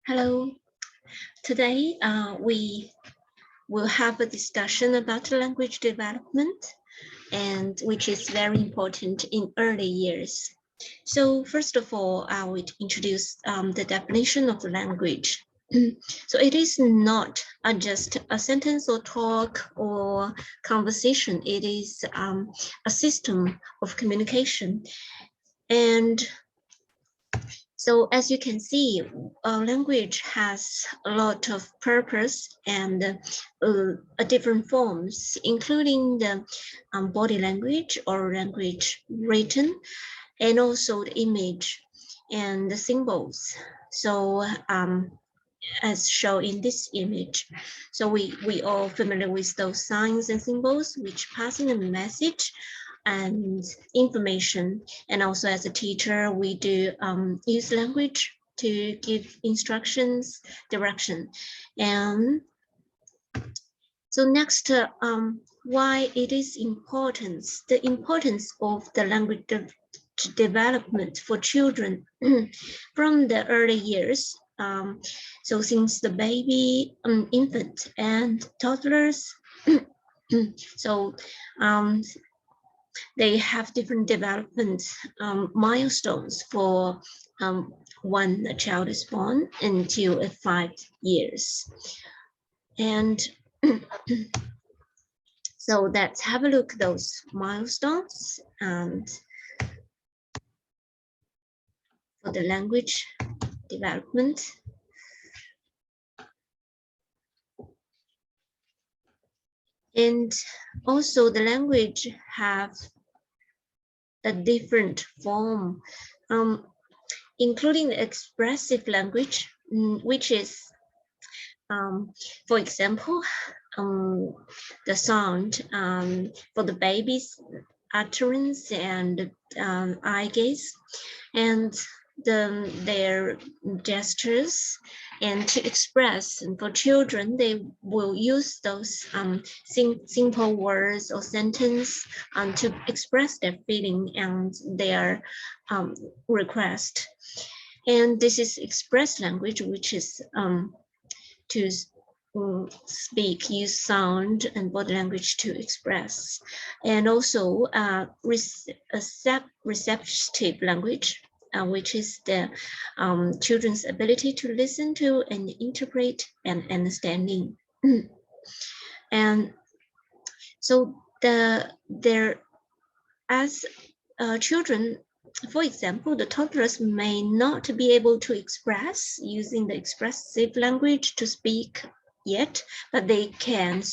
Hello. Today we will have a discussion about language development, and which is very important in early years. So first of all, I will introduce the definition of language. So it is not just a sentence or talk or conversation. It is a system of communication. And so as you can see, language has a lot of purpose and different forms, including the body language or language written, and also the image and the symbols. So as shown in this image. So we all familiar with those signs and symbols which passing a message and information. And also as a teacher, we do use language to give instructions, direction. And so next, why it is important, the importance of the language development for children from the early years. So since the baby, infant and toddlers, so they have different development milestones for when a child is born until 5 years. And so let's have a look at those milestones and for the language development. And also the language have a different form, including the expressive language, which is, for example, the sound for the baby's utterance and eye gaze, and their gestures, and to express. And for children, they will use those simple words or sentence to express their feeling and their request. And this is express language, which is to speak, use sound and body language to express. And also receptive language, which is the children's ability to listen to and interpret and understanding. And so as children, for example, the toddlers may not be able to express using the expressive language to speak yet, but they can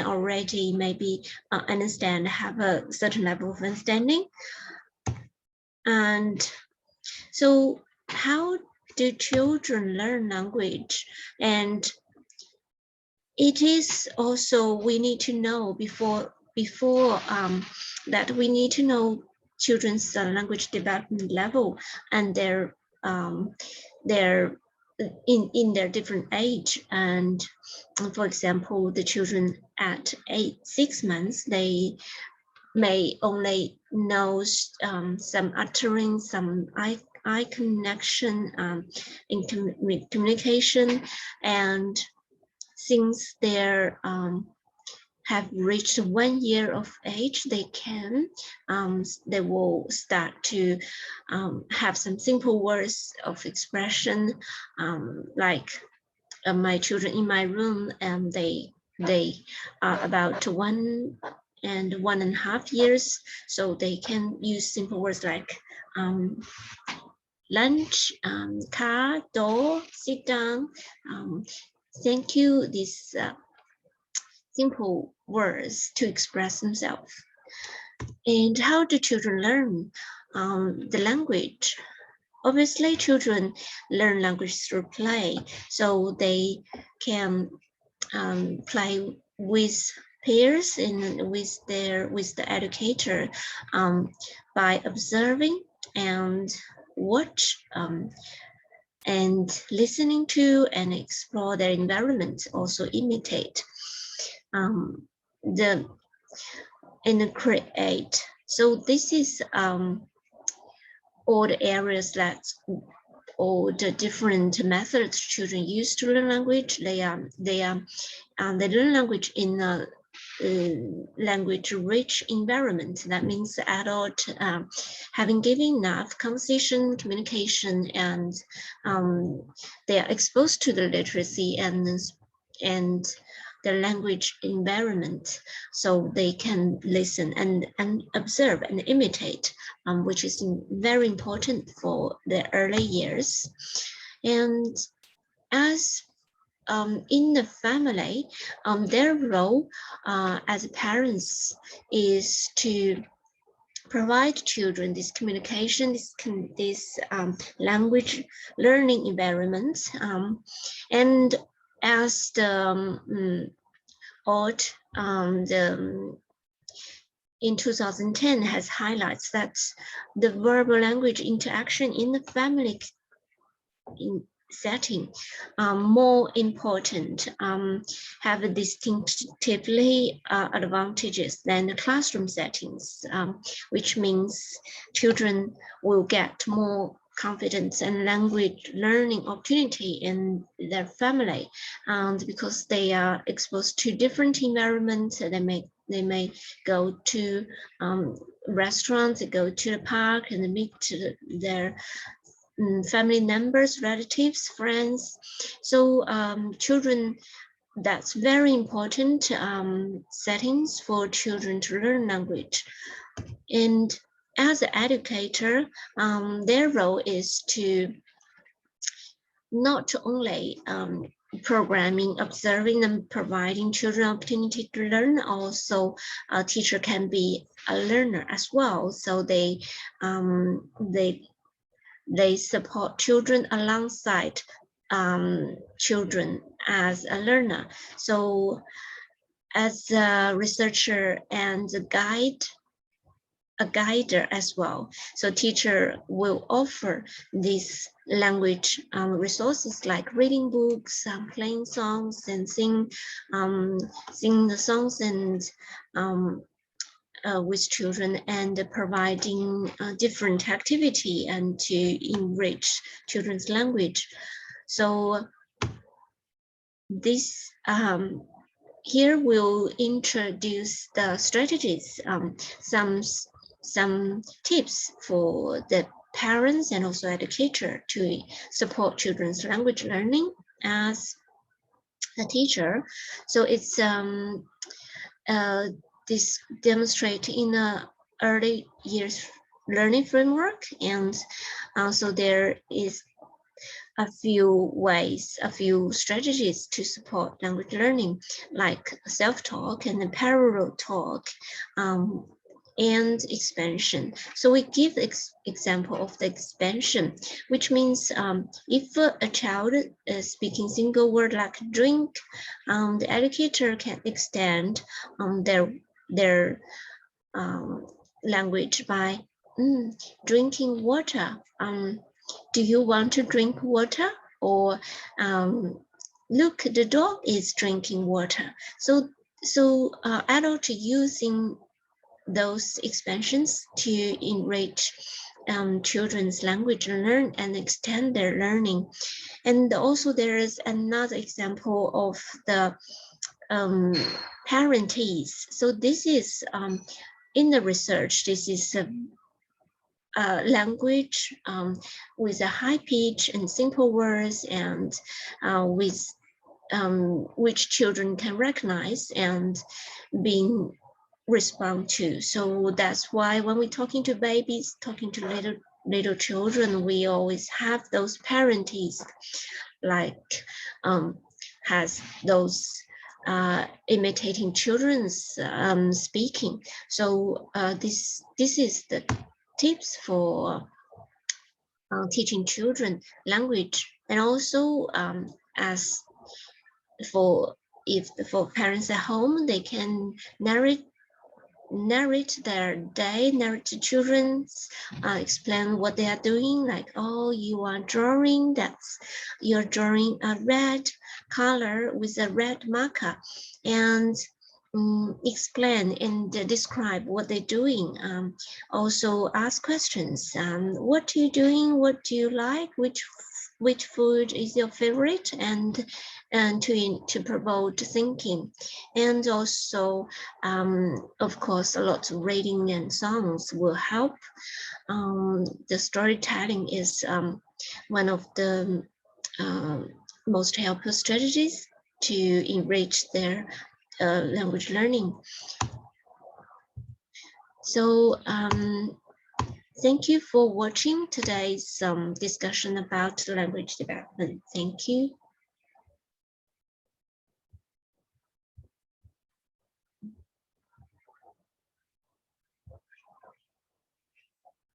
already maybe understand, have a certain level of understanding. And so how do children learn language? And it is also, we need to know before that we need to know children's language development level and their in their different age. And for example, the children at 6 months, they may only know some uttering, some eye connection in communication. And since they're have reached 1 year of age, they will start to have some simple words of expression, like my children in my room, and they are about 1 and 1.5 years, so they can use simple words like lunch, car, door, sit down, thank you, these simple words to express themselves. And how do children learn the language? Obviously, children learn language through play, so they can play with peers and with the educator by observing and watch and listening to and explore their environment, also imitate and create. So this is all the areas that or the different methods children use to learn language. They learn language in a language-rich environment. That means the adult having given enough conversation, communication, and they are exposed to the literacy and the language environment, so they can listen and observe and imitate, which is very important for the early years. And as in the family, their role as parents is to provide children this communication, this language learning environment, and as the in 2010 has highlights that the verbal language interaction in the family setting more important, have distinctively advantages than the classroom settings, which means children will get more confidence and language learning opportunity in their family, and because they are exposed to different environments, they may go to restaurants, they go to the park and meet their family members, relatives, friends. So children, that's very important settings for children to learn language. And as an educator, their role is to not only programming, observing, and providing children opportunity to learn. Also, a teacher can be a learner as well. So they support children alongside children as a learner. So as a researcher and a guider as well. So teacher will offer these language resources like reading books, playing songs, and sing the songs and with children, and providing different activity and to enrich children's language. So this here we'll introduce the strategies, some tips for the parents and also educator to support children's language learning as a teacher. So it's this demonstrate in a early years learning framework, and also there is a few ways, a few strategies to support language learning, like self-talk and parallel talk, and expansion. So we give example of the expansion, which means if a child is speaking single word like drink, the educator can extend their language by drinking water. Do you want to drink water? Or look, the dog is drinking water. So adults using those expansions to enrich children's language learn and extend their learning. And also there is another example of the parentese. So this is in the research, this is a language with a high pitch and simple words, and with which children can recognize and respond to. So that's why when we're talking to babies, talking to little children, we always have those parentese, like has those imitating children's speaking. So this is the tips for teaching children language, and also as for parents at home, they can narrate their day, narrate to children, explain what they are doing, like, oh, you are drawing, you're drawing a red color with a red marker, and explain and describe what they're doing. Also ask questions. What are you doing? What do you like? Which which food is your favorite, and to promote thinking. And also, of course, a lot of reading and songs will help. The storytelling is one of the most helpful strategies to enrich their language learning. So thank you for watching today's discussion about language development. Thank you.